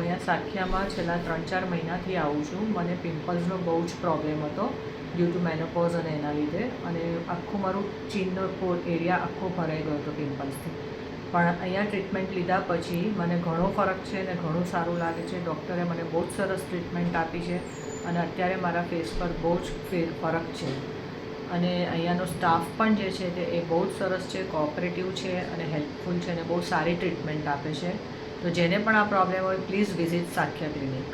હું અહીંયા સાખ્યામાં છેલ્લા 3-4 મહિનાથી આવું છું. મને પિમ્પલ્સનો બહુ જ પ્રોબ્લેમ હતો ડ્યુ ટુ મેનોપોઝ અને એના લીધે, અને આખું મારું ચીનનો એરિયા આખો ભરાઈ ગયો હતો પિમ્પલ્સથી. પણ અહીંયા ટ્રીટમેન્ટ લીધા પછી મને ઘણો ફરક છે અને ઘણું સારું લાગે છે. ડૉક્ટરે મને બહુ જ સરસ ટ્રીટમેન્ટ આપી છે અને અત્યારે મારા ફેસ પર બહુ જ ફરક છે. અને અહીંયાનો સ્ટાફ પણ જે છે તે એ બહુ જ સરસ છે, કોઓપરેટિવ છે અને હેલ્પફુલ છે અને બહુ સારી ટ્રીટમેન્ટ આપે છે. તો જેને પણ આ પ્રોબ્લેમ હોય, પ્લીઝ વિઝિટ સાખ્યા ક્લિનિક.